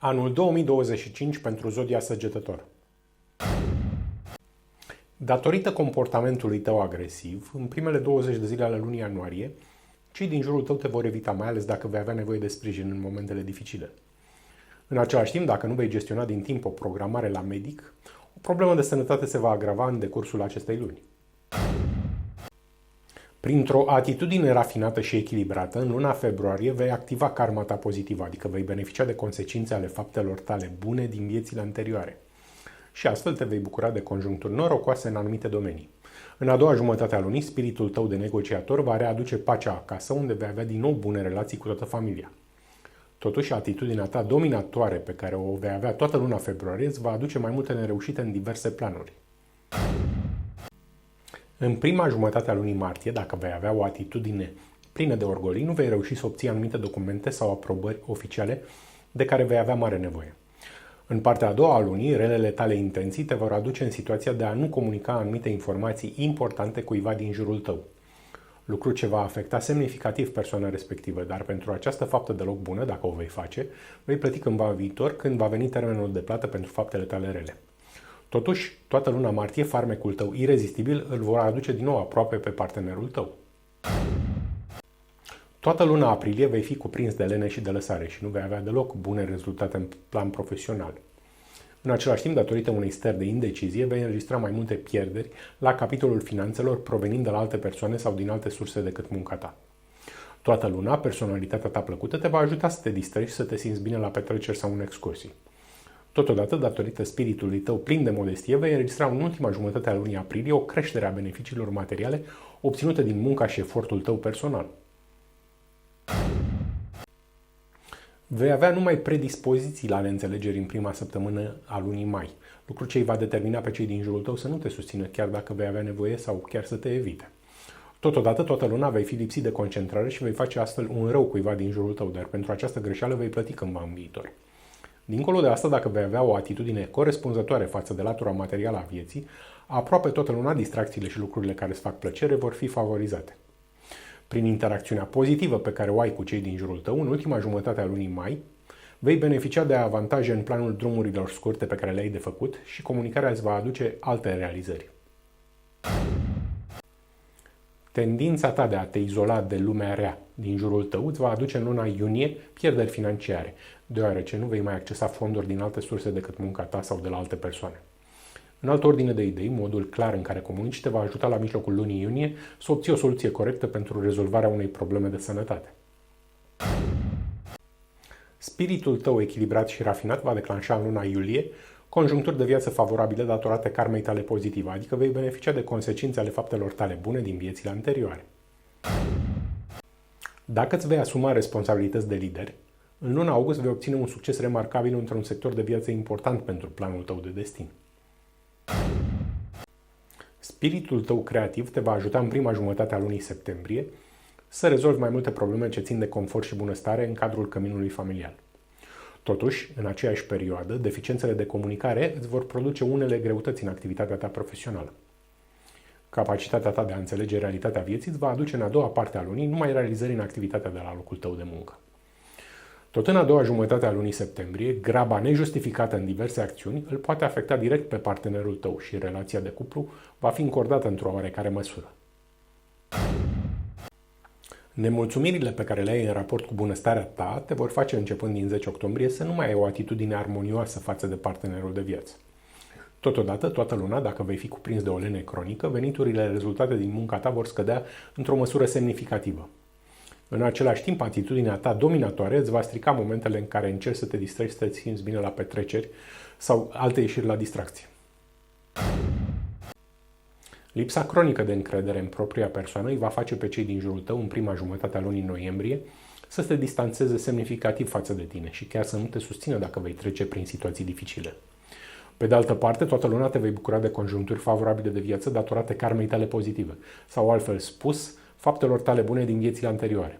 Anul 2025 pentru Zodia Săgetător. Datorită comportamentului tău agresiv, în primele 20 de zile ale lunii ianuarie, cei din jurul tău te vor evita, mai ales dacă vei avea nevoie de sprijin în momentele dificile. În același timp, dacă nu vei gestiona din timp o programare la medic, o problemă de sănătate se va agrava în decursul acestei luni. Printr-o atitudine rafinată și echilibrată, în luna februarie vei activa karma ta pozitivă, adică vei beneficia de consecințe ale faptelor tale bune din viețile anterioare. Și astfel te vei bucura de conjuncturi norocoase în anumite domenii. În a doua jumătate a lunii, spiritul tău de negociator va readuce pacea acasă, unde vei avea din nou bune relații cu toată familia. Totuși, atitudinea ta dominatoare pe care o vei avea toată luna februarie îți va aduce mai multe nereușite în diverse planuri. În prima jumătate a lunii martie, dacă vei avea o atitudine plină de orgolii, nu vei reuși să obții anumite documente sau aprobări oficiale de care vei avea mare nevoie. În partea a doua a lunii, relele tale intenții te vor aduce în situația de a nu comunica anumite informații importante cuiva din jurul tău. Lucru ce va afecta semnificativ persoana respectivă, dar pentru această faptă deloc bună, dacă o vei face, vei plăti cândva în viitor, când va veni termenul de plată pentru faptele tale rele. Totuși, toată luna martie, farmecul tău irezistibil îl vor aduce din nou aproape pe partenerul tău. Toată luna aprilie vei fi cuprins de lene și de lăsare și nu vei avea deloc bune rezultate în plan profesional. În același timp, datorită unei stări de indecizie, vei înregistra mai multe pierderi la capitolul finanțelor provenind de la alte persoane sau din alte surse decât munca ta. Toată luna, personalitatea ta plăcută te va ajuta să te distrezi și să te simți bine la petreceri sau în excursii. Totodată, datorită spiritului tău plin de modestie, vei înregistra în ultima jumătate a lunii aprilie o creștere a beneficiilor materiale obținute din munca și efortul tău personal. Vei avea numai predispoziții la neînțelegeri în prima săptămână a lunii mai, lucru ce îi va determina pe cei din jurul tău să nu te susțină chiar dacă vei avea nevoie sau chiar să te evite. Totodată, toată luna vei fi lipsit de concentrare și vei face astfel un rău cuiva din jurul tău, dar pentru această greșeală vei plăti cândva în viitor. Dincolo de asta, dacă vei avea o atitudine corespunzătoare față de latura materială a vieții, aproape toată luna distracțiile și lucrurile care îți fac plăcere vor fi favorizate. Prin interacțiunea pozitivă pe care o ai cu cei din jurul tău, în ultima jumătate a lunii mai, vei beneficia de avantaje în planul drumurilor scurte pe care le-ai de făcut și comunicarea îți va aduce alte realizări. Tendința ta de a te izola de lumea rea din jurul tău îți va aduce în luna iunie pierderi financiare, deoarece nu vei mai accesa fonduri din alte surse decât munca ta sau de la alte persoane. În altă ordine de idei, modul clar în care comunici te va ajuta la mijlocul lunii iunie să obții o soluție corectă pentru rezolvarea unei probleme de sănătate. Spiritul tău echilibrat și rafinat va declanșa în luna iulie conjuncturi de viață favorabile datorate karmei tale pozitive, adică vei beneficia de consecințe ale faptelor tale bune din viețile anterioare. Dacă îți vei asuma responsabilități de lider, în luna august vei obține un succes remarcabil într-un sector de viață important pentru planul tău de destin. Spiritul tău creativ te va ajuta în prima jumătate a lunii septembrie să rezolvi mai multe probleme ce țin de confort și bunăstare în cadrul căminului familial. Totuși, în aceeași perioadă, deficiențele de comunicare îți vor produce unele greutăți în activitatea ta profesională. Capacitatea ta de a înțelege realitatea vieții îți va aduce în a doua parte a lunii numai realizări în activitatea de la locul tău de muncă. Tot în a doua jumătate a lunii septembrie, graba nejustificată în diverse acțiuni îl poate afecta direct pe partenerul tău și relația de cuplu va fi încordată într-o oarecare măsură. Nemulțumirile pe care le ai în raport cu bunăstarea ta te vor face începând din 10 octombrie să nu mai ai o atitudine armonioasă față de partenerul de viață. Totodată, toată luna, dacă vei fi cuprins de o lene cronică, veniturile rezultate din munca ta vor scădea într-o măsură semnificativă. În același timp, atitudinea ta dominatoare îți va strica momentele în care încerci să te distrezi, să te simți bine la petreceri sau alte ieșiri la distracție. Lipsa cronică de încredere în propria persoană îi va face pe cei din jurul tău în prima jumătate a lunii noiembrie să se distanțeze semnificativ față de tine și chiar să nu te susțină dacă vei trece prin situații dificile. Pe de altă parte, toată luna te vei bucura de conjuncturi favorabile de viață datorate karmei tale pozitive, sau altfel spus, faptelor tale bune din viețile anterioare.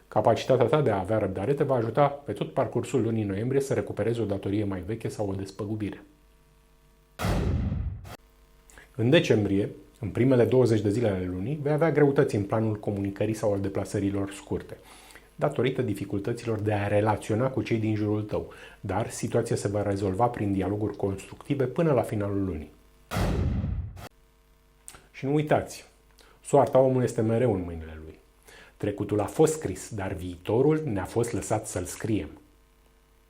Capacitatea ta de a avea răbdare te va ajuta pe tot parcursul lunii noiembrie să recuperezi o datorie mai veche sau o despăgubire. În decembrie, în primele 20 de zile ale lunii, vei avea greutăți în planul comunicării sau al deplasărilor scurte. datorită dificultăților de a relaționa cu cei din jurul tău, dar situația se va rezolva prin dialoguri constructive până la finalul lunii. Și nu uitați, soarta omului este mereu în mâinile lui. Trecutul a fost scris, dar viitorul ne-a fost lăsat să-l scriem.